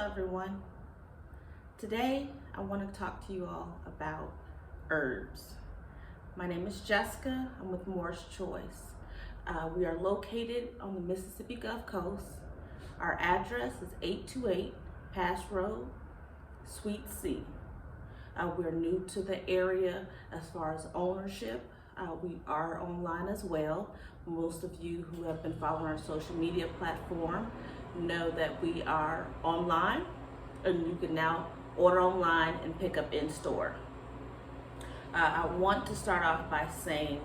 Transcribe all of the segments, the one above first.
everyone. Today I want to talk to you all about herbs. My name is Jessica. I'm with Moore's Choice. We are located on the Mississippi Gulf Coast. Our address is 828 Pass Road, Suite C. We're new to the area as far as ownership. We are online as well. Most of you who have been following our social media platform know that we are online, and you can now order online and pick up in store. I want to start off by saying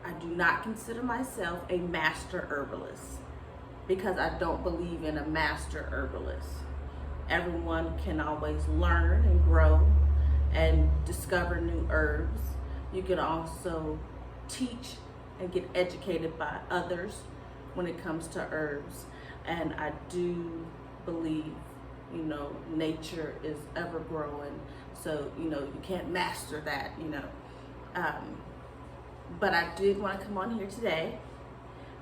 I do not consider myself a master herbalist because I don't believe in a master herbalist. Everyone can always learn and grow and discover new herbs. You can also teach and get educated by others when it comes to herbs. And I do believe, nature is ever growing. So, you can't master that, But I did want to come on here today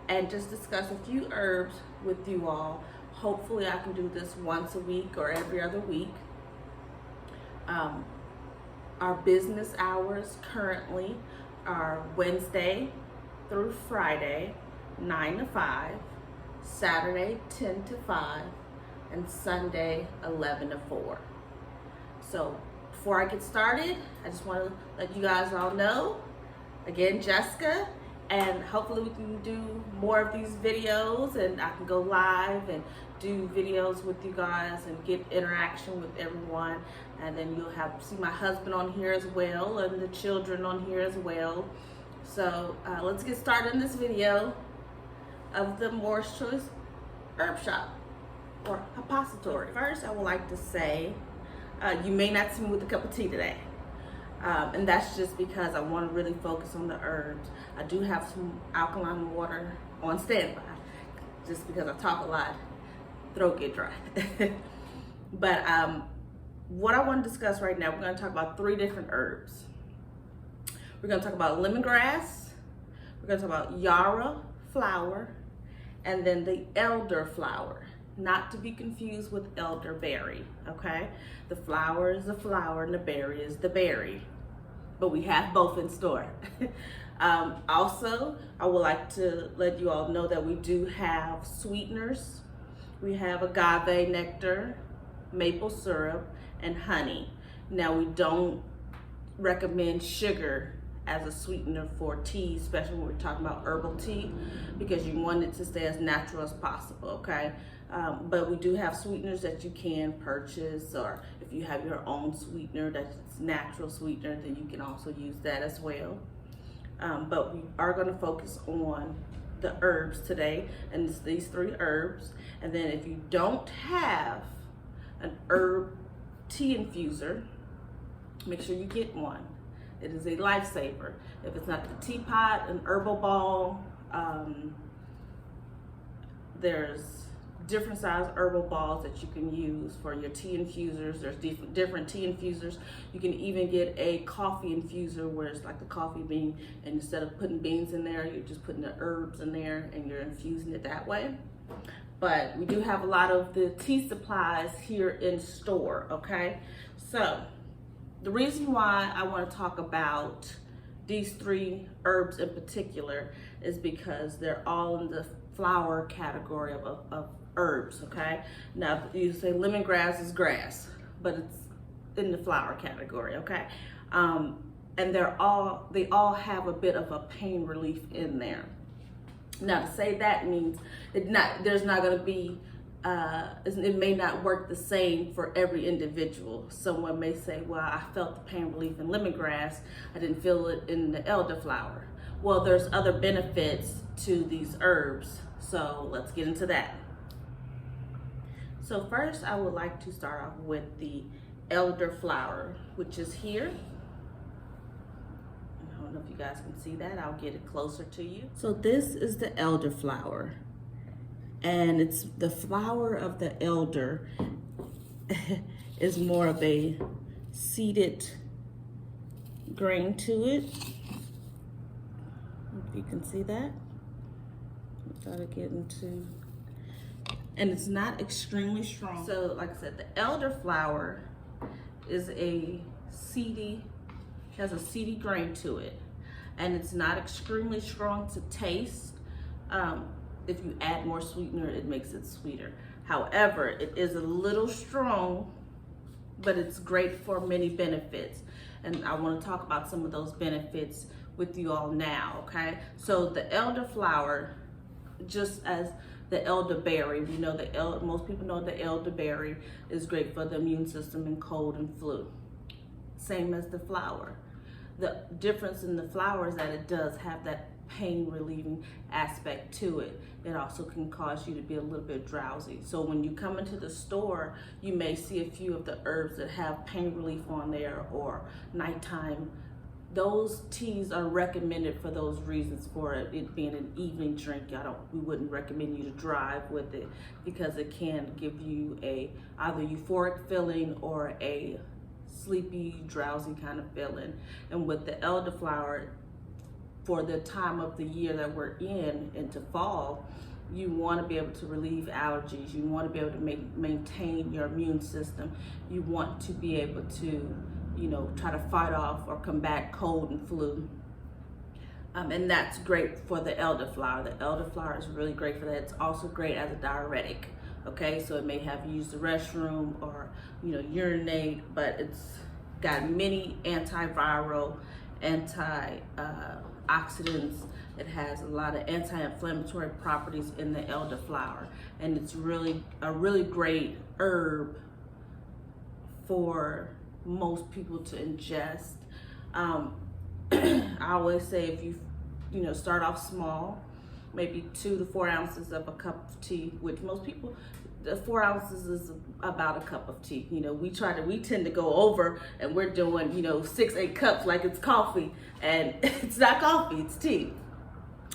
and just discuss a few herbs with you all. Hopefully I can do this once a week or every other week. Our business hours currently are Wednesday through Friday, 9 to 5, Saturday, 10 to 5, and Sunday, 11 to 4. So before I get started, I just want to let you guys all know, again, Jessica, and hopefully we can do more of these videos and I can go live and do videos with you guys and get interaction with everyone. And then you'll see my husband on here as well and the children on here as well. So let's get started in this video of the Moore's Choice Herb Shop or Repository. First, I would like to say you may not see me with a cup of tea today. And that's just because I want to really focus on the herbs. I do have some alkaline water on standby, just because I talk a lot, throat get dry. But what I want to discuss right now, we're going to talk about 3 different herbs. We're going to talk about lemongrass, we're going to talk about yarrow flower, and then the elderflower. Not to be confused with elderberry, okay? The flower is the flower and the berry is the berry. But we have both in store. Also, I would like to let you all know that we do have sweeteners. We have agave nectar, maple syrup, and honey. Now, we don't recommend sugar as a sweetener for tea, especially when we're talking about herbal tea, because you want it to stay as natural as possible, okay? But we do have sweeteners that you can purchase, or if you have your own sweetener that's natural sweetener, then you can also use that as well. But we are going to focus on the herbs today, and it's these 3 herbs. And then if you don't have an herb tea infuser, make sure you get one. It is a lifesaver. If it's not the teapot, an herbal ball, there's different size herbal balls that you can use for your tea infusers. There's different tea infusers. You can even get a coffee infuser where it's like the coffee bean, and instead of putting beans in there, you're just putting the herbs in there and you're infusing it that way. But we do have a lot of the tea supplies here in store, okay? So the reason why I want to talk about these 3 herbs in particular is because they're all in the flower category of herbs, okay? Now, you say lemongrass is grass, but it's in the flower category, okay? And they all have a bit of a pain relief in there. Now, to say that means there's not going to be, it may not work the same for every individual. Someone may say, well, I felt the pain relief in lemongrass, I didn't feel it in the elderflower. Well, there's other benefits to these herbs, so let's get into that. So first, I would like to start off with the elderflower, which is here. I don't know if you guys can see that. I'll get it closer to you. So this is the elderflower, and it's the flower of the elder is more of a seeded grain to it. If you can see that. Try to get into and it's not extremely strong. So like I said, the elderflower is a seedy, has a seedy grain to it, and it's not extremely strong to taste. If you add more sweetener, it makes it sweeter. However, it is a little strong, but it's great for many benefits. And I want to talk about some of those benefits with you all now, okay? So the elderflower, just as the elderberry, we know most people know the elderberry is great for the immune system and cold and flu. Same as the flower. The difference in the flower is that it does have that pain relieving aspect to it. It also can cause you to be a little bit drowsy. So when you come into the store, you may see a few of the herbs that have pain relief on there, or nighttime. Those teas are recommended for those reasons, for it being an evening drink. We wouldn't recommend you to drive with it, because it can give you either euphoric feeling or a sleepy, drowsy kind of feeling. And with the elderflower, for the time of the year that we're in, into fall, you want to be able to relieve allergies. You want to be able to maintain your immune system. You want to be able to, try to fight off or combat cold and flu. And that's great for the elderflower. The elderflower is really great for that. It's also great as a diuretic. Okay, so it may have you use the restroom or urinate, but it's got many antiviral, antioxidants. It has a lot of anti-inflammatory properties in the elderflower, and it's really a really great herb for most people to ingest. I always say, if you start off small, maybe 2 to 4 ounces of a cup of tea, which most people, the 4 ounces is about a cup of tea. We tend to go over, and we're doing 6-8 cups like it's coffee, and it's not coffee, it's tea.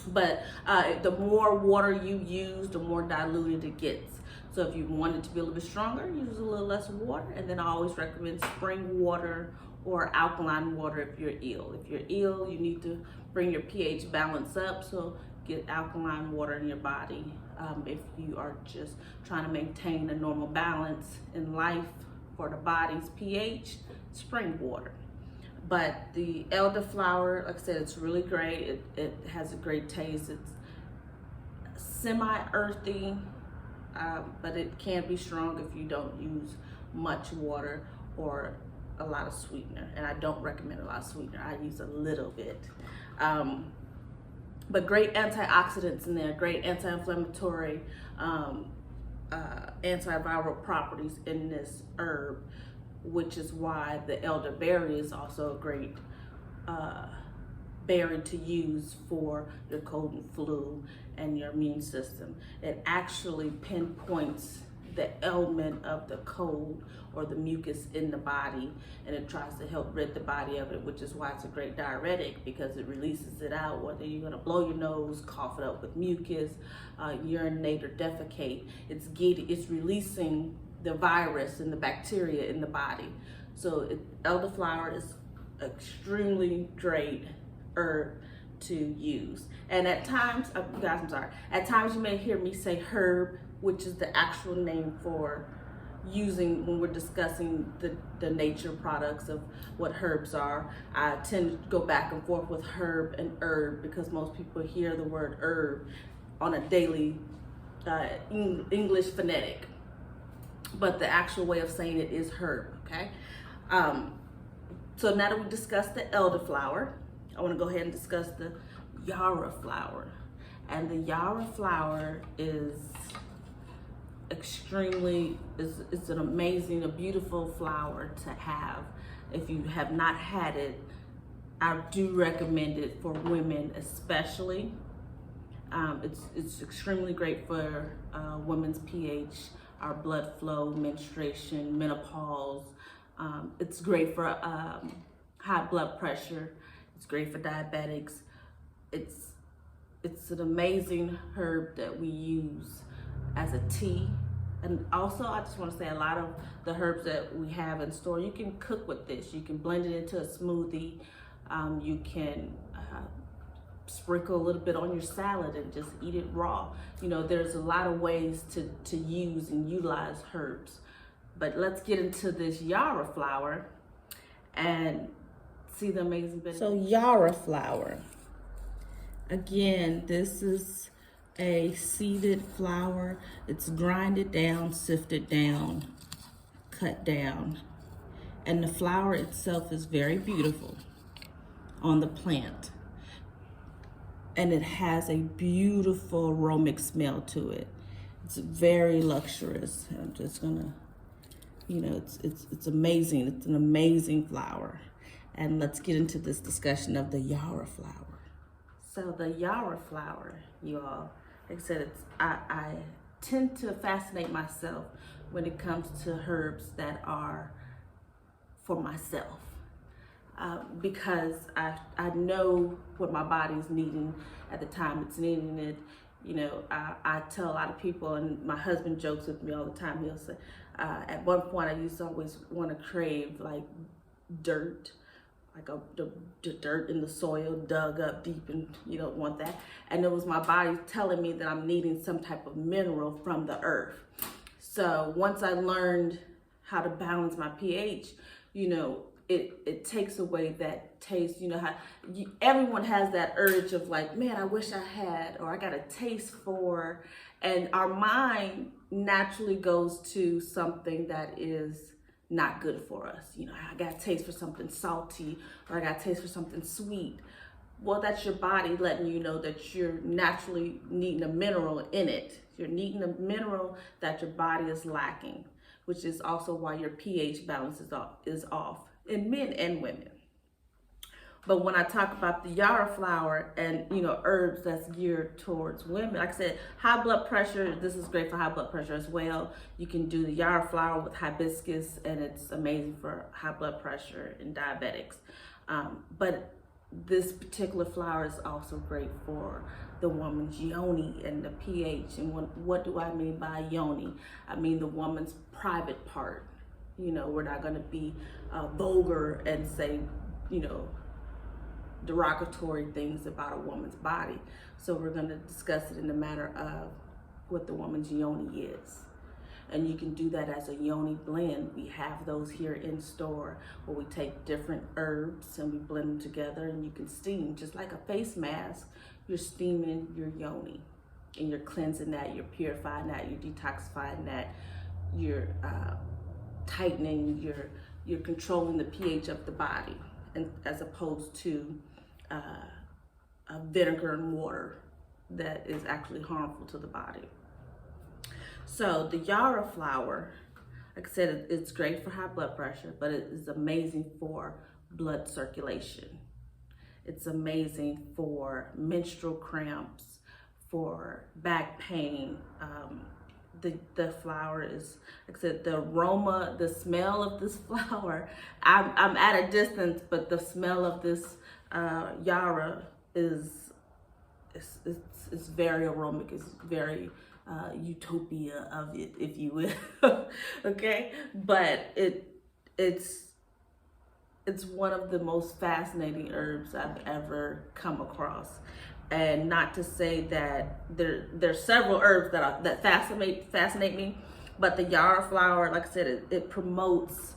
But the more water you use, the more diluted it gets. So if you want it to be a little bit stronger, use a little less water. And then I always recommend spring water or alkaline water if you're ill. If you're ill, you need to bring your pH balance up, so get alkaline water in your body. If you are just trying to maintain a normal balance in life for the body's pH, spring water. But the elderflower, like I said, it's really great. It has a great taste. It's semi-earthy, but it can be strong if you don't use much water or a lot of sweetener. And I don't recommend a lot of sweetener. I use a little bit. But great antioxidants in there, great anti-inflammatory, antiviral properties in this herb, which is why the elderberry is also a great berry to use for your cold and flu and your immune system. It actually pinpoints the ailment of the cold or the mucus in the body, and it tries to help rid the body of it, which is why it's a great diuretic, because it releases it out. Whether you're going to blow your nose, cough it up with mucus, urinate or defecate, it's releasing the virus and the bacteria in the body. So elderflower is extremely great herb to use. And at times, at times you may hear me say herb, which is the actual name for using when we're discussing the nature products of what herbs are. I tend to go back and forth with herb and herb, because most people hear the word herb on a daily English phonetic. But the actual way of saying it is herb, okay? So now that we discussed the elderflower, I want to go ahead and discuss the yarrow flower. And the yarrow flower is it's an amazing, a beautiful flower to have. If you have not had it, I do recommend it for women especially. It's extremely great for women's pH, our blood flow, menstruation, menopause. It's great for high blood pressure. It's great for diabetics. It's an amazing herb that we use as a tea. And also, I just want to say, a lot of the herbs that we have in store, you can cook with this. You can blend it into a smoothie. You can sprinkle a little bit on your salad and just eat it raw. You know, there's a lot of ways to use and utilize herbs. But let's get into this Yarrow flower and see the amazing benefits. So Yarrow flower, again, this is a seeded flower. It's grinded down, sifted down, cut down, and the flower itself is very beautiful on the plant, and it has a beautiful aromatic smell to it. It's very luxurious. I'm just gonna, you know, it's amazing. It's an amazing flower. And let's get into this discussion of the Yarrow flower. So the Yarrow flower, you all, like I said, I tend to fascinate myself when it comes to herbs that are for myself. Because I know what my body's needing at the time it's needing it. You know, I tell a lot of people, and my husband jokes with me all the time. He'll say, at one point I used to always want to crave like dirt, like the dirt in the soil dug up deep, and you don't want that. And it was my body telling me that I'm needing some type of mineral from the earth. So once I learned how to balance my pH, you know, it takes away that taste. You know how everyone has that urge of like, man, I wish I had, or I got a taste for, and our mind naturally goes to something that is not good for us. You know, I got a taste for something salty, or I got a taste for something sweet. Well, that's your body letting you know that you're naturally needing a mineral in it. You're needing a mineral that your body is lacking, which is also why your pH balance is off in men and women. But when I talk about the Yarrow flower and, you know, herbs that's geared towards women, like I said, high blood pressure, this is great for high blood pressure as well. You can do the Yarrow flower with hibiscus, and it's amazing for high blood pressure and diabetics. But this particular flower is also great for the woman's yoni and the pH. And what do I mean by yoni? I mean the woman's private part. You know, we're not going to be vulgar and say, you know, derogatory things about a woman's body. So we're going to discuss it in the matter of what the woman's yoni is. And you can do that as a yoni blend. We have those here in store where we take different herbs and we blend them together, and you can steam. Just like a face mask, you're steaming your yoni, and you're cleansing that, you're purifying that, you're detoxifying that, you're tightening, you're controlling the pH of the body, and as opposed to vinegar and water that is actually harmful to the body. So the Yarrow flower, like I said, it's great for high blood pressure, but it is amazing for blood circulation. It's amazing for menstrual cramps, for back pain. The flower is, like I said, the aroma, the smell of this flower, I'm at a distance, but the smell of this Yarrow is very aromatic. It's very utopia of it, if you will. Okay, but it's one of the most fascinating herbs I've ever come across. And not to say that there's several herbs that fascinate me, but the Yarrow flower, like I said, it promotes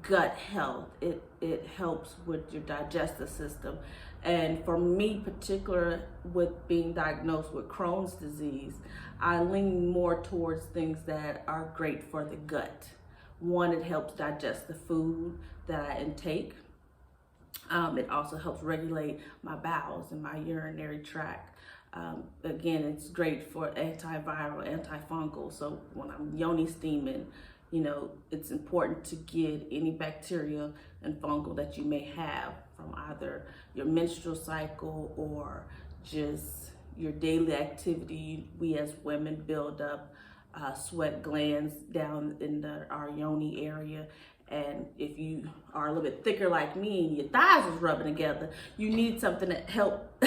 gut health. It helps with your digestive system. And for me, particular with being diagnosed with Crohn's disease, I lean more towards things that are great for the gut. One, it helps digest the food that I intake. It also helps regulate my bowels and my urinary tract. Again, it's great for antiviral, antifungal. So when I'm yoni steaming, you know, it's important to get any bacteria and fungal that you may have from either your menstrual cycle or just your daily activity. We as women build up sweat glands down in our yoni area. And if you are a little bit thicker like me and your thighs is rubbing together, you need something to help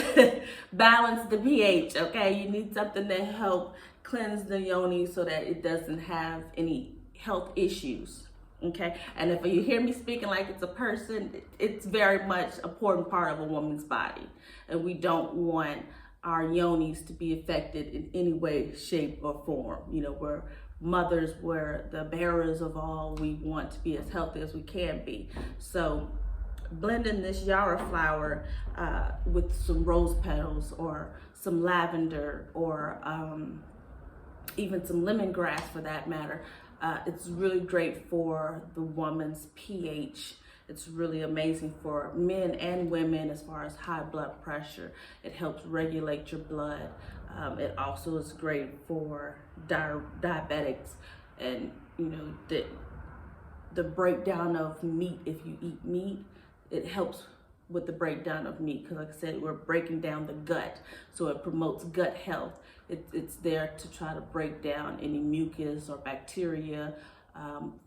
balance the pH, okay? You need something to help cleanse the yoni so that it doesn't have any health issues, Okay, and if you hear me speaking like it's a person, it's very much an important part of a woman's body, and we don't want our yonis to be affected in any way, shape, or form. You know, we're mothers, we're the bearers of all. We want to be as healthy as we can be. So blending this Yara flower with some rose petals or some lavender or even some lemongrass for that matter. It's really great for the woman's pH. It's really amazing for men and women as far as high blood pressure. It helps regulate your blood. It also is great for diabetics and, you know, the breakdown of meat. If you eat meat, it helps with the breakdown of meat, because like I said, we're breaking down the gut, so it promotes gut health. It's there to try to break down any mucus or bacteria,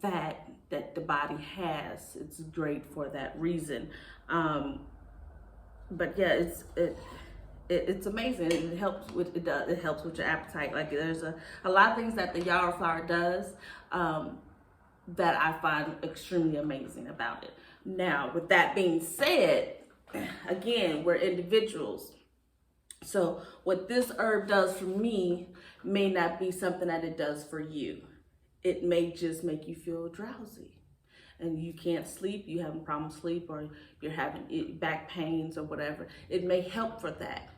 fat that the body has. It's great for that reason. But yeah, it's amazing. It helps with it helps with your appetite. Like there's a lot of things that the Yara flower does that I find extremely amazing about it. Now, with that being said, again, we're individuals. So what this herb does for me may not be something that it does for you. It may just make you feel drowsy and you can't sleep, you having problems sleep, or you're having back pains or whatever. It may help for that.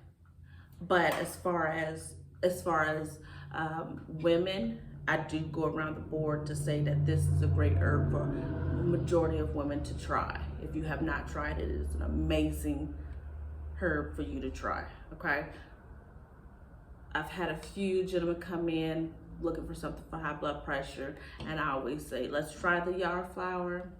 But as far as women, I do go around the board to say that this is a great herb for the majority of women to try. If you have not tried it, it's an amazing herb for you to try, okay? I've had a few gentlemen come in looking for something for high blood pressure, and I always say, let's try the Yara flower,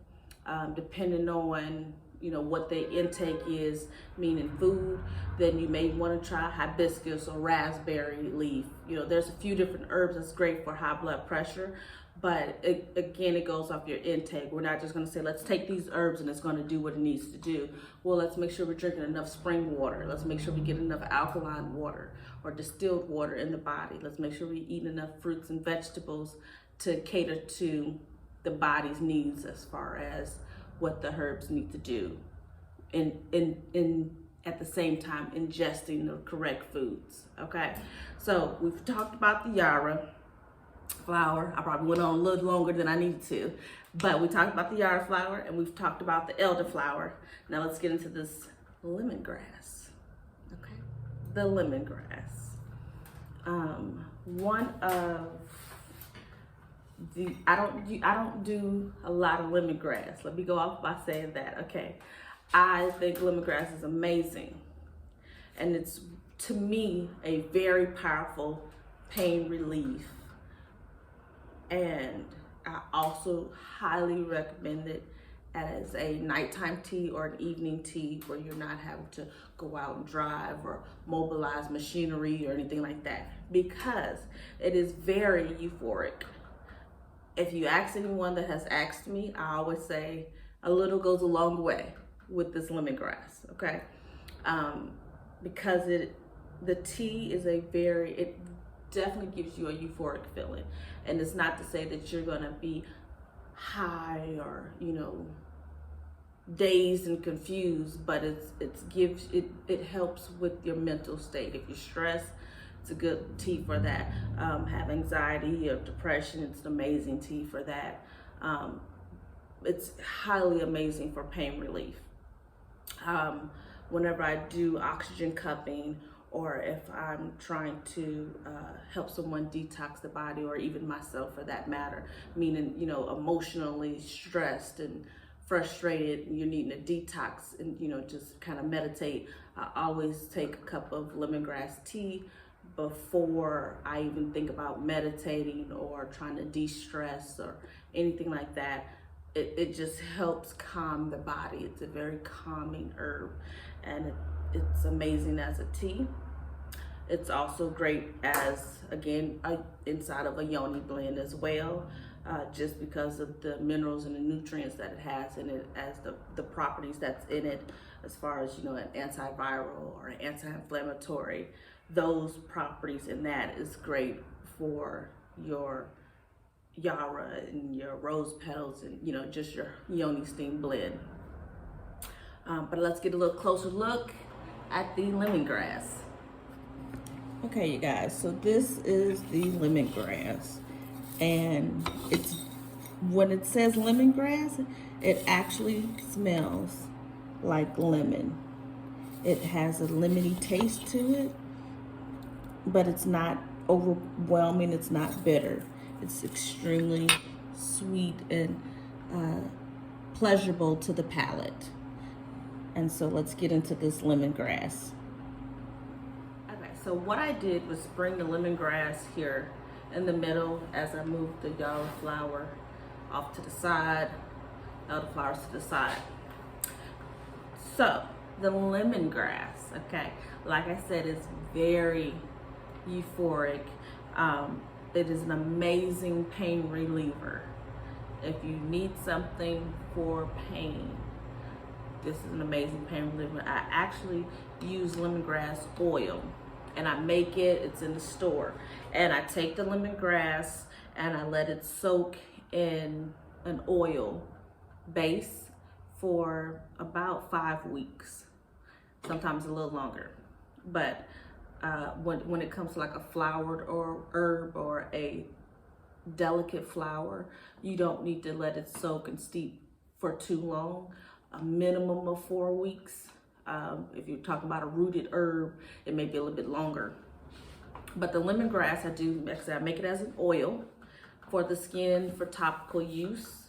depending on, you know, what their intake is, meaning food. Then you may want to try hibiscus or raspberry leaf. You know, there's a few different herbs that's great for high blood pressure, but again, it goes off your intake. We're not just going to say, let's take these herbs and it's going to do what it needs to do. Well, let's make sure we're drinking enough spring water. Let's make sure we get enough alkaline water or distilled water in the body. Let's make sure we eat enough fruits and vegetables to cater to the body's needs as far as what the herbs need to do, in at the same time ingesting the correct foods. Okay, so we've talked about the Yara flower. I probably went on a little longer than I needed to, but we talked about the Yara flower and we've talked about the elderflower. Now let's get into this lemongrass. Okay, the lemongrass. One of I don't do a lot of lemongrass. Let me go off by saying that. Okay, I think lemongrass is amazing, and it's, to me, a very powerful pain relief. And I also highly recommend it as a nighttime tea or an evening tea where you're not having to go out and drive or mobilize machinery or anything like that, because it is very euphoric. If you ask anyone that has asked me, I always say a little goes a long way with this lemongrass, okay? Because the tea is it definitely gives you a euphoric feeling. And it's not to say that you're gonna be high or, you know, dazed and confused, but it helps with your mental state. If you're stressed, it's a good tea for that. Have anxiety or depression, it's an amazing tea for that. It's highly amazing for pain relief. Whenever I do oxygen cupping, or if I'm trying to help someone detox the body, or even myself for that matter, meaning, you know, emotionally stressed and frustrated, you're needing a detox and, you know, just kind of meditate, I always take a cup of lemongrass tea before I even think about meditating or trying to de-stress or anything like that. It just helps calm the body. It's a very calming herb, and it's amazing as a tea. It's also great as, again, inside of a yoni blend as well, just because of the minerals and the nutrients that it has in it, as the properties that's in it, as far as, you know, an antiviral or an anti-inflammatory. Those properties in that is great for your yarrow and your rose petals and, you know, just your yoni steam blend. But let's get a little closer look at the lemongrass. Okay, you guys, so this is the lemongrass, and it's, when it says lemongrass, it actually smells like lemon. It has a lemony taste to it, but it's not overwhelming, it's not bitter. It's extremely sweet and pleasurable to the palate. And so let's get into this lemongrass. Okay, so what I did was bring the lemongrass here in the middle as I moved the yellow flower off to the side, other flowers to the side. So the lemongrass, okay, like I said, is very euphoric. It is an amazing pain reliever. If you need something for pain, this is an amazing pain reliever. I actually use lemongrass oil, and I make it, it's in the store. And I take the lemongrass and I let it soak in an oil base for about 5 weeks, sometimes a little longer. But when it comes to like a flowered or herb or a delicate flower, you don't need to let it soak and steep for too long. A minimum of 4 weeks. If you're talking about a rooted herb, it may be a little bit longer. But the lemongrass, I make it as an oil for the skin for topical use.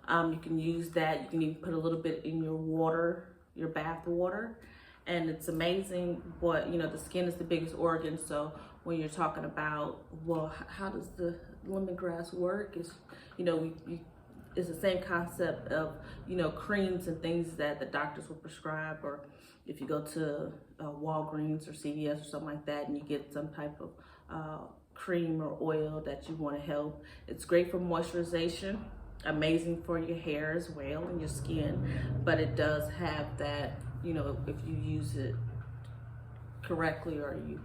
You can use that. You can even put a little bit in your water, your bath water. And it's amazing what, you know, the skin is the biggest organ. So when you're talking about, well, how does the lemongrass work? It's, you know, it's the same concept of, you know, creams and things that the doctors will prescribe, or if you go to Walgreens or CVS or something like that and you get some type of cream or oil that you want to help. It's great for moisturization, amazing for your hair as well and your skin, but it does have that, you know, if you use it correctly or you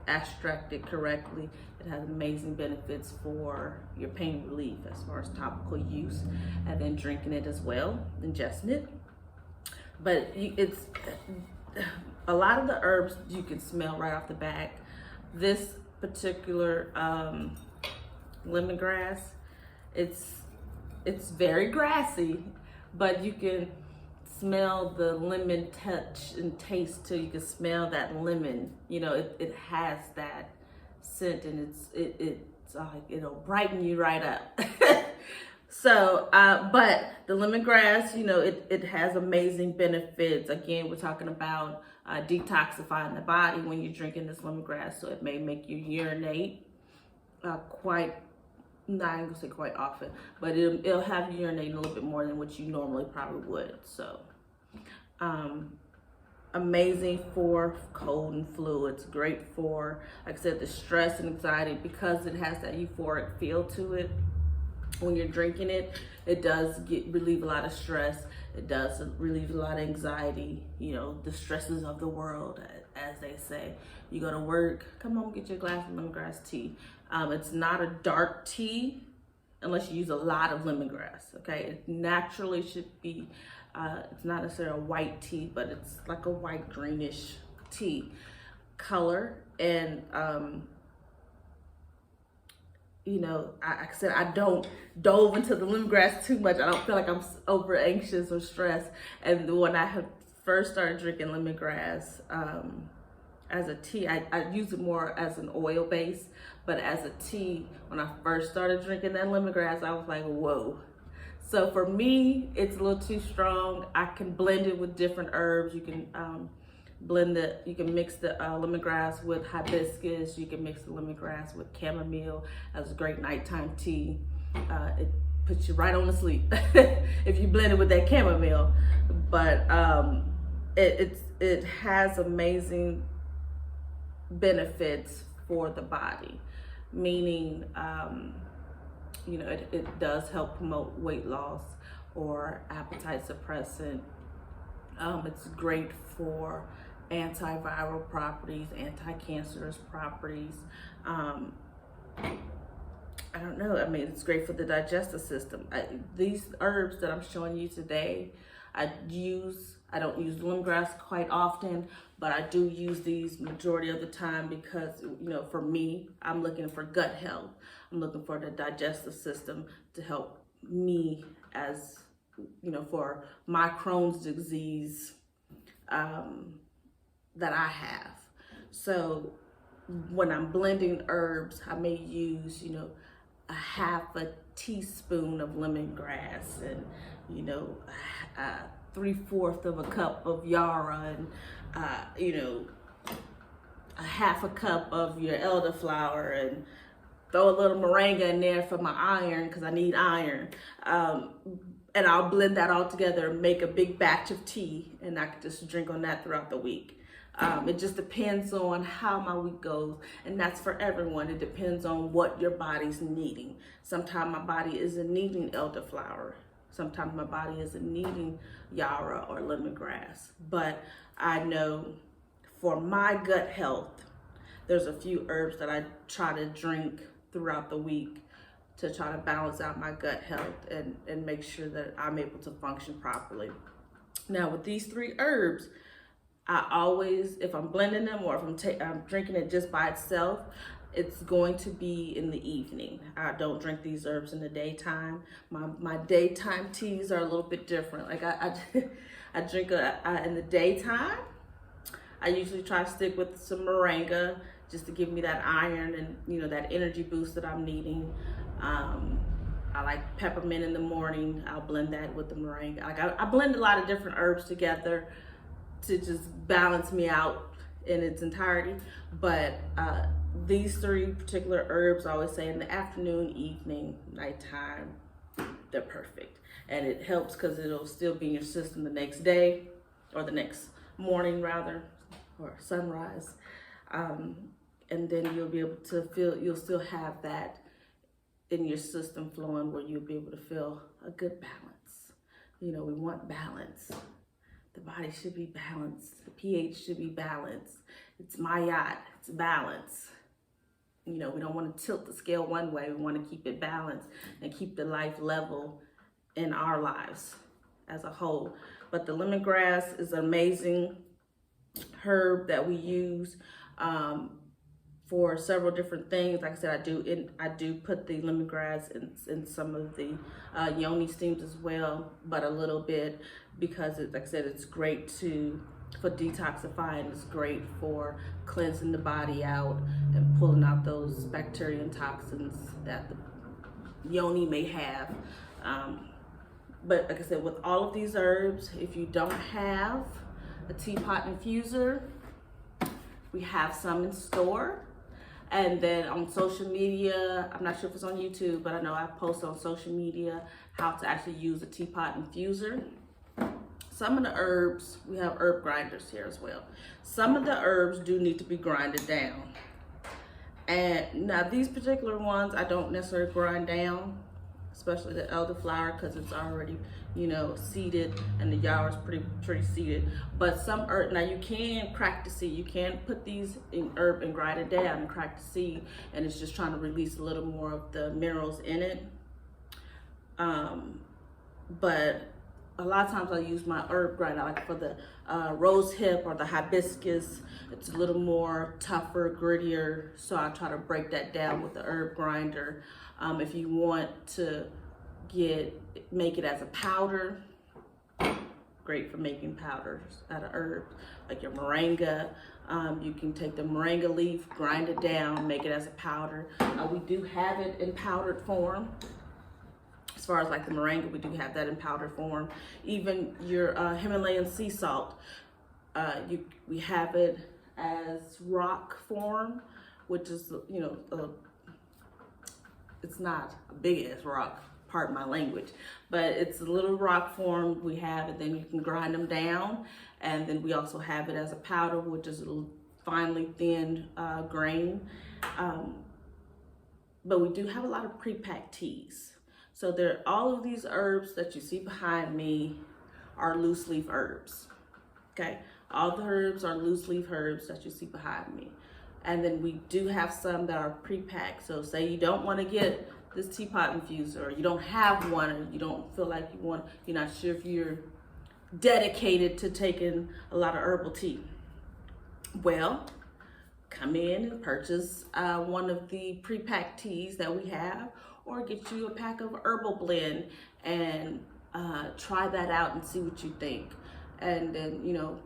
extract it correctly, it has amazing benefits for your pain relief as far as topical use, and then drinking it as well, ingesting it. But it's a lot of the herbs you can smell right off the bat. This particular lemongrass, it's very grassy, but you can smell the lemon touch and taste too. You can smell that lemon. You know, it has that scent, and it's like it'll brighten you right up. So, but the lemongrass, you know, it has amazing benefits. Again, we're talking about detoxifying the body when you're drinking this lemongrass. So it may make you urinate not gonna say quite often, but it'll have you urinating a little bit more than what you normally probably would. So, amazing for cold and flu. It's great for, like I said, the stress and anxiety, because it has that euphoric feel to it. When you're drinking it, it does relieve a lot of stress. It does relieve a lot of anxiety, you know, the stresses of the world, as they say. You go to work, come home, get your glass of lemongrass tea. It's not a dark tea unless you use a lot of lemongrass, okay? It naturally should be, it's not necessarily a white tea, but it's like a white greenish tea color. And, you know, like I said, I don't dove into the lemongrass too much. I don't feel like I'm over anxious or stressed. And when I had first started drinking lemongrass as a tea, I use it more as an oil base, but as a tea, when I first started drinking that lemongrass, I was like, whoa. So for me, it's a little too strong. I can blend it with different herbs. You can you can mix the lemongrass with hibiscus. You can mix the lemongrass with chamomile as a great nighttime tea. It puts you right on to sleep if you blend it with that chamomile. But it has amazing benefits for the body, meaning you know, it does help promote weight loss or appetite suppressant. It's great for antiviral properties, anti-cancerous properties. I don't know. I mean, it's great for the digestive system. These herbs that I'm showing you today, I don't use lemongrass quite often, but I do use these majority of the time because, for me, I'm looking for gut health. I'm looking for the digestive system to help me as, for my Crohn's disease that I have. So when I'm blending herbs, I may use, a half a teaspoon of lemongrass and, 3/4 of a cup of yarrow and, a half a cup of your elderflower and throw a little moringa in there for my iron because I need iron. And I'll blend that all together and make a big batch of tea, and I can just drink on that throughout the week. It just depends on how my week goes, and that's for everyone. It depends on what your body's needing. Sometimes my body isn't needing elderflower. Sometimes my body isn't needing yarrow or lemongrass. But I know for my gut health, there's a few herbs that I try to drink throughout the week to try to balance out my gut health and make sure that I'm able to function properly. Now with these 3 herbs, I always, if I'm blending them or if I'm drinking it just by itself, it's going to be in the evening. I don't drink these herbs in the daytime. My daytime teas are a little bit different. Like I drink in the daytime. I usually try to stick with some moringa just to give me that iron and that energy boost that I'm needing. I like peppermint in the morning. I'll blend that with the moringa. Like I blend a lot of different herbs together to just balance me out in its entirety. But these 3 particular herbs, I always say in the afternoon, evening, nighttime, they're perfect. And it helps because it'll still be in your system the next day, or the next morning rather, or sunrise. And then you'll be able to you'll still have that in your system flowing where you'll be able to feel a good balance. We want balance. The body should be balanced. The pH should be balanced. It's my yacht, it's balance. We don't want to tilt the scale one way. We want to keep it balanced and keep the life level in our lives as a whole. But the lemongrass is an amazing herb that we use for several different things. Like I said, I do put the lemongrass in some of the yoni steams as well, but a little bit because like I said, it's great for detoxifying. It's great for cleansing the body out and pulling out those bacteria and toxins that the yoni may have. But like I said, with all of these herbs, if you don't have a teapot infuser, we have some in store. And then on social media, I'm not sure if it's on YouTube, but I know I post on social media how to actually use a teapot infuser. Some of the herbs, we have herb grinders here as well. Some of the herbs do need to be grinded down. And now these particular ones, I don't necessarily grind down, especially the elderflower because it's already, seeded, and the yarrow is pretty seeded. But some herb, now you can crack the seed. You can put these in herb and grind it down and crack the seed, and it's just trying to release a little more of the minerals in it. But a lot of times I use my herb grinder, like for the rose hip or the hibiscus. It's a little more tougher, grittier, so I try to break that down with the herb grinder. If you want to make it as a powder, great for making powders out of herbs, like your moringa. You can take the moringa leaf, grind it down, make it as a powder. We do have it in powdered form. As far as like the moringa, we do have that in powder form. Even your Himalayan sea salt, we have it as rock form, which is, it's not a big ass rock, pardon my language, but it's a little rock form. We have it, then you can grind them down. And then we also have it as a powder, which is a finely thinned grain. But we do have a lot of pre-packed teas. So all of these herbs that you see behind me are loose leaf herbs, okay? All the herbs are loose leaf herbs that you see behind me. And then we do have some that are pre-packed. So say you don't want to get this teapot infuser, or you don't have one, or you don't feel like you're not sure if you're dedicated to taking a lot of herbal tea, well, come in and purchase one of the pre-packed teas that we have, or get you a pack of herbal blend and try that out and see what you think. And then, you know,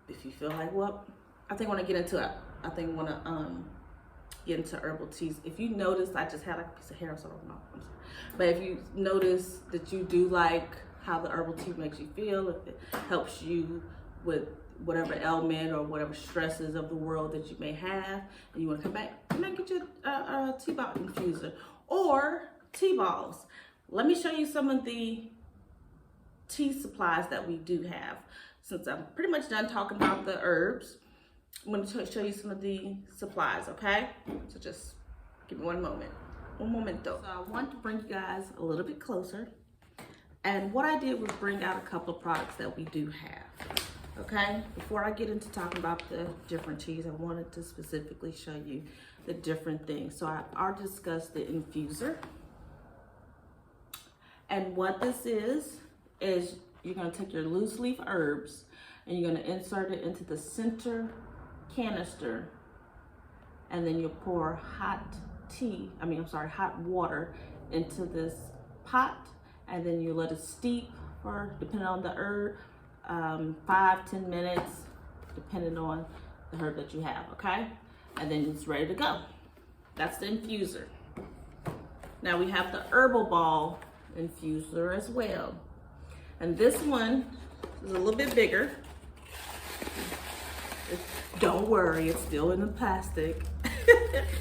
if you feel like, well, I think I want to get into it. I think I want to get into herbal teas. If you notice, I just had like a piece of hair, so I don't know. I'm sorry. But if you notice that you do like how the herbal tea makes you feel, if it helps you with whatever ailment or whatever stresses of the world that you may have, and you want to come back, you might get you a tea bottle infuser or tea balls. Let me show you some of the tea supplies that we do have. Since I'm pretty much done talking about the herbs, I'm going to show you some of the supplies, okay? So just give me one moment. One moment though. So I want to bring you guys a little bit closer. And what I did was bring out a couple of products that we do have, okay? Before I get into talking about the different teas, I wanted to specifically show you the different things. So I already discussed the infuser. And what this is you're going to take your loose leaf herbs and you're going to insert it into the center canister, and then you'll pour hot water into this pot, and then you let it steep for, depending on the herb, 5-10 minutes, depending on the herb that you have, okay? And then it's ready to go. That's the infuser. Now we have the herbal ball infuser as well. And this one is a little bit bigger. Don't worry, it's still in the plastic.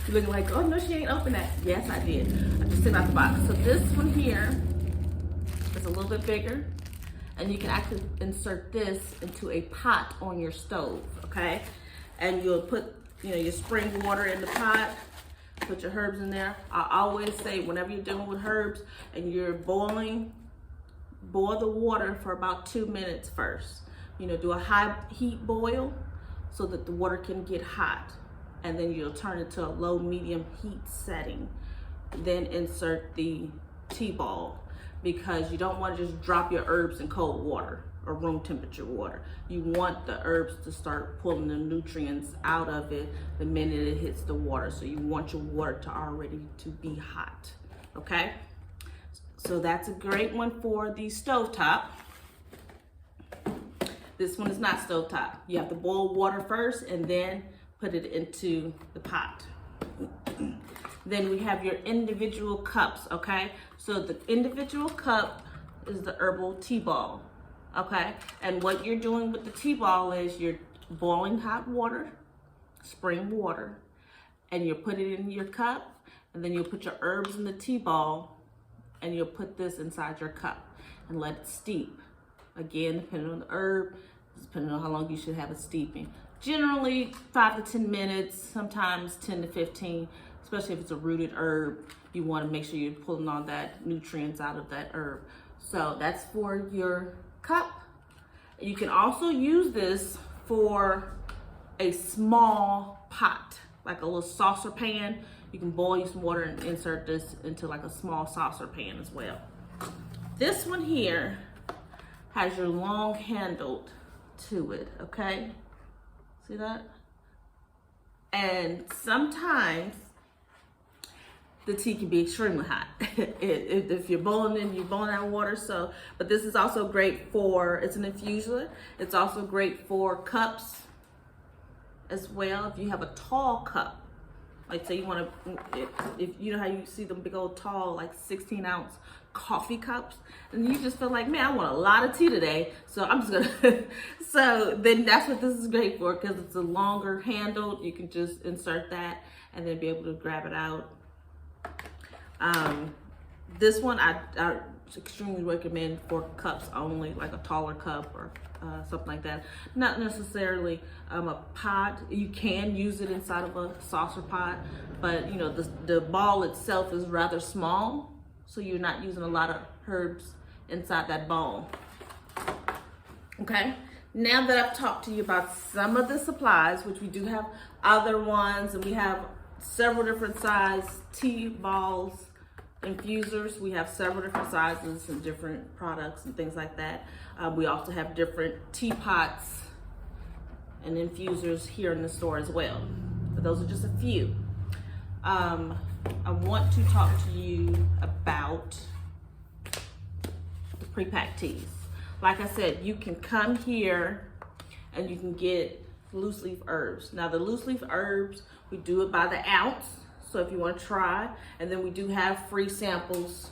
You're looking like, oh no, she ain't opened that. Yes, I did. I just took out the box. So this one here is a little bit bigger, and you can actually insert this into a pot on your stove, okay? And you'll put, your spring water in the pot, put your herbs in there. I always say, whenever you're dealing with herbs and you're boiling, boil the water for about 2 minutes first. Do a high heat boil so that the water can get hot, and then you'll turn it to a low medium heat setting. Then insert the tea ball, because you don't want to just drop your herbs in cold water or room temperature water. You want the herbs to start pulling the nutrients out of it the minute it hits the water. So you want your water to already to be hot, okay? So that's a great one for the stovetop. This one is not stovetop. You have to boil water first and then put it into the pot. Then we have your individual cups, okay? So the individual cup is the herbal tea ball, okay? And what you're doing with the tea ball is you're boiling hot water, spring water, and you'll put it in your cup, and then you'll put your herbs in the tea ball, and you'll put this inside your cup and let it steep. Again, depending on the herb, depending on how long you should have it steeping. Generally 5 to 10 minutes, sometimes 10 to 15, especially if it's a rooted herb. You want to make sure you're pulling all that nutrients out of that herb. So that's for your cup. You can also use this for a small pot, like a little saucer pan. You can boil you some water and insert this into like a small saucer pan as well. This one here has your long handled to it, okay? See that? And sometimes the tea can be extremely hot. If you're boiling that water. So, but this is also great for, it's an infuser. It's also great for cups as well. If you have a tall cup, like say you want to, if you know how you see them big old tall, like 16-ounce coffee cups, and you just feel like, man, I want a lot of tea today, so I'm just gonna, so then that's what this is great for, because it's a longer handle. You can just insert that and then be able to grab it out. This one I extremely recommend for cups only, like a taller cup or something like that. Not necessarily a pot. You can use it inside of a saucer pot, but the ball itself is rather small, so you're not using a lot of herbs inside that ball. Okay, now that I've talked to you about some of the supplies, which we do have other ones, and we have several different size tea balls, infusers. We have several different sizes and different products and things like that. We also have different teapots and infusers here in the store as well. But those are just a few. I want to talk to you about the pre-packed teas. Like I said, you can come here and you can get loose leaf herbs. Now the loose leaf herbs, we do it by the ounce. So if you want to try, and then we do have free samples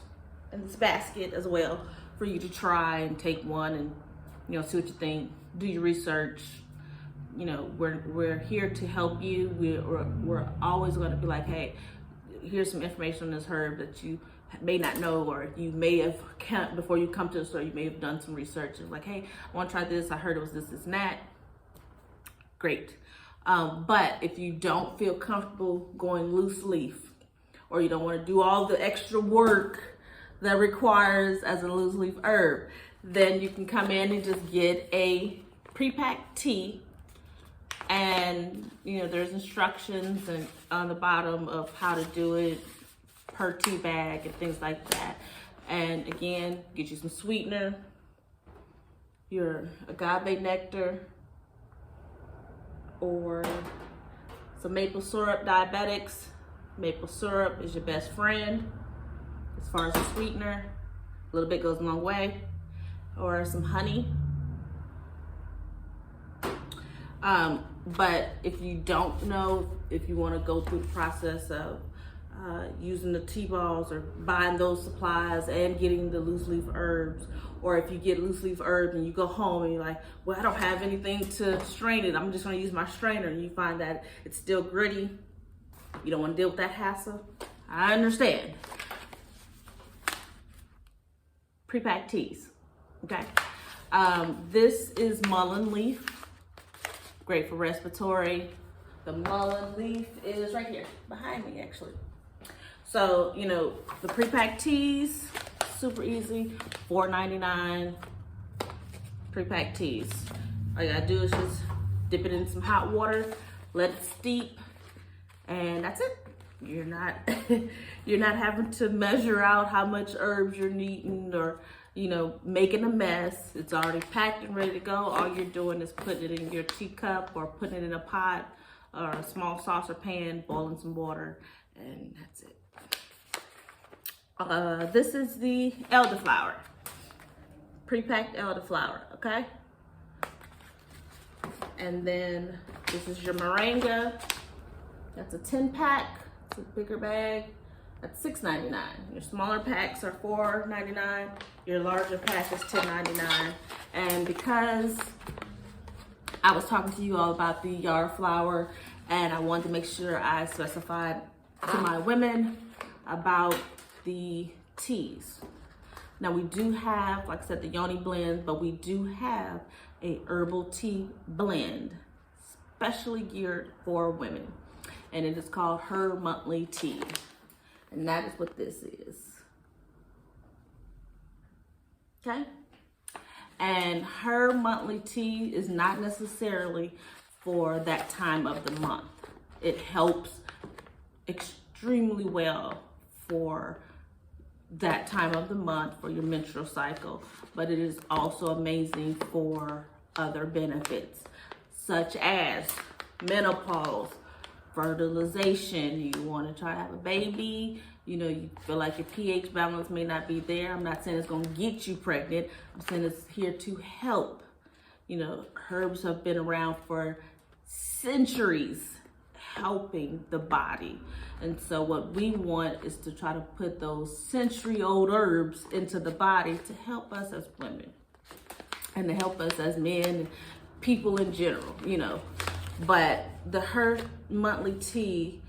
in this basket as well for you to try and take one and, you know, see what you think, do your research. You know, we're here to help you. We're always going to be like, hey, here's some information on this herb that you may not know, or you may have, before you come to the store, you may have done some research. It's like, hey, I want to try this. I heard it was this, and that. Great. But if you don't feel comfortable going loose leaf, or you don't want to do all the extra work that requires as a loose leaf herb, then you can come in and just get a pre-packed tea. And, you know, there's instructions and on the bottom of how to do it per tea bag and things like that. And again, get you some sweetener, your agave nectar, or some maple syrup. Diabetics, maple syrup is your best friend as far as the sweetener. A little bit goes a long way. Or some honey. But if you don't know, if you want to go through the process of using the tea balls or buying those supplies and getting the loose leaf herbs, or if you get loose leaf herbs and you go home and you're like, well, I don't have anything to strain it, I'm just going to use my strainer, and you find that it's still gritty, you don't want to deal with that hassle, I understand. Pre-packed teas, okay? This is mullein leaf, great for respiratory. The mullein leaf is right here behind me, actually. So, you know, the pre-packed teas, super easy, $4.99 pre-packed teas. All you gotta do is just dip it in some hot water, let it steep, and that's it. You're not you're not having to measure out how much herbs you're needing, or, you know, making a mess. It's already packed and ready to go. All you're doing is putting it in your teacup or putting it in a pot or a small saucer pan, boiling some water, and that's it. This is the elderflower, pre-packed elderflower, okay? And then this is your moringa. That's a 10-pack. It's a bigger bag. That's $6.99. Your smaller packs are $4.99. Your larger pack is $10.99. And because I was talking to you all about the yard flower, and I wanted to make sure I specified to my women about the teas. Now we do have, like I said, the yoni blend, but we do have a herbal tea blend, specially geared for women. And it is called Her Monthly Tea. And that is what this is. Okay? And Her Monthly Tea is not necessarily for that time of the month. It helps extremely well for that time of the month for your menstrual cycle, but it is also amazing for other benefits, such as menopause, fertilization. You want to try to have a baby, you know, you feel like your pH balance may not be there. I'm not saying it's going to get you pregnant. I'm saying it's here to help. You know, herbs have been around for centuries helping the body. And so what we want is to try to put those century-old herbs into the body to help us as women and to help us as men and people in general, you know. But the Her Monthly Tea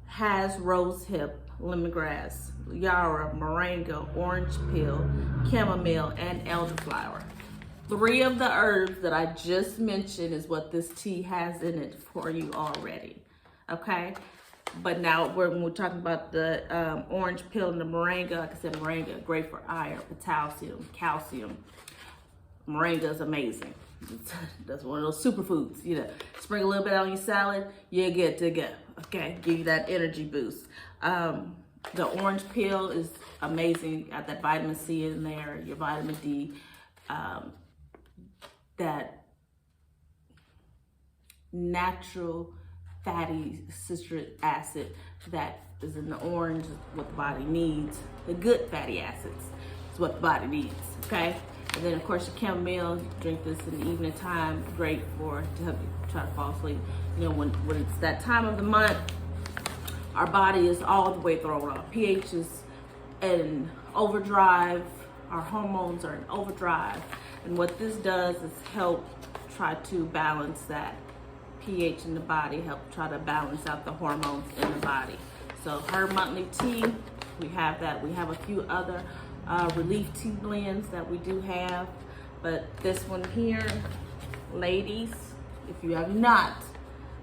has rosehip, lemongrass, yarrow, moringa, orange peel, chamomile, and elderflower. 3 of the herbs that I just mentioned is what this tea has in it for you already, okay? But now when we're talking about the orange peel and the moringa, like I said, moringa, great for iron, potassium, calcium. Moringa is amazing. That's one of those superfoods, you know. Sprinkle a little bit on your salad, you're good to go, okay? Give you that energy boost. The orange peel is amazing. Got that vitamin C in there, your vitamin D, that natural fatty citric acid that is in the orange is what the body needs. The good fatty acids is what the body needs, okay? And then of course your chamomile, you drink this in the evening time, great to help you try to fall asleep. You know, when it's that time of the month, our body is all the way thrown off. pH is in overdrive, our hormones are in overdrive. And what this does is help try to balance that pH in the body, help try to balance out the hormones in the body. So her monthly tea, we have that. We have a few other relief tea blends that we do have, but this one here, ladies, if you have not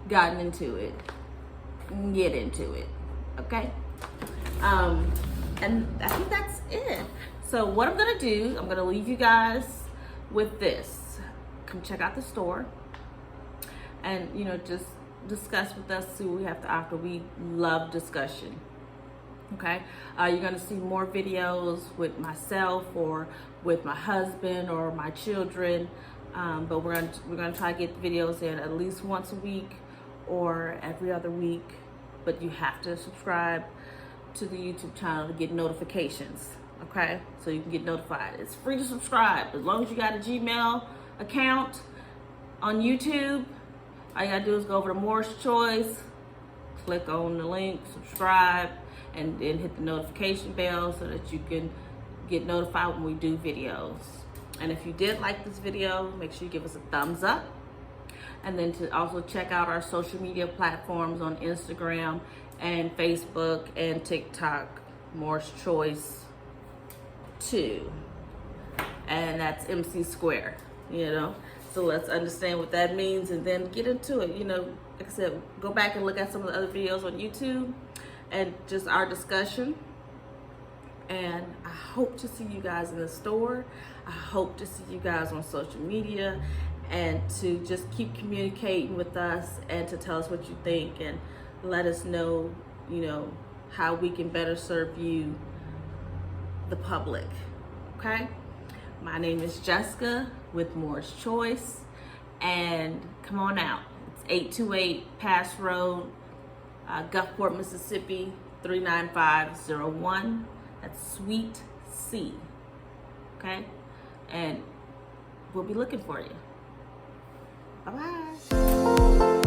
gotten into it, get into it, okay? And I think that's it. So what I'm gonna do, I'm gonna leave you guys with this. Come check out the store and, you know, just discuss with us, see what we have to offer. We love discussion, okay? You're gonna see more videos with myself or with my husband or my children, but we're gonna try to get videos in at least once a week or every other week, but you have to subscribe to the YouTube channel to get notifications, okay? So you can get notified. It's free to subscribe. As long as you got a Gmail account on YouTube, all you gotta do is go over to Moore's Choice, click on the link, subscribe, and then hit the notification bell so that you can get notified when we do videos. And if you did like this video, make sure you give us a thumbs up. And then to also check out our social media platforms on Instagram and Facebook and TikTok, Moore's Choice 2. And that's MC Square, you know? So let's understand what that means and then get into it. You know, like I said, go back and look at some of the other videos on YouTube and just our discussion. And I hope to see you guys in the store. I hope to see you guys on social media and to just keep communicating with us and to tell us what you think and let us know, you know, how we can better serve you, the public, okay? My name is Jessica with Moore's Choice, and come on out. It's 828 Pass Road, Gulfport, Mississippi, 39501. That's Suite C, okay? And we'll be looking for you. Bye-bye.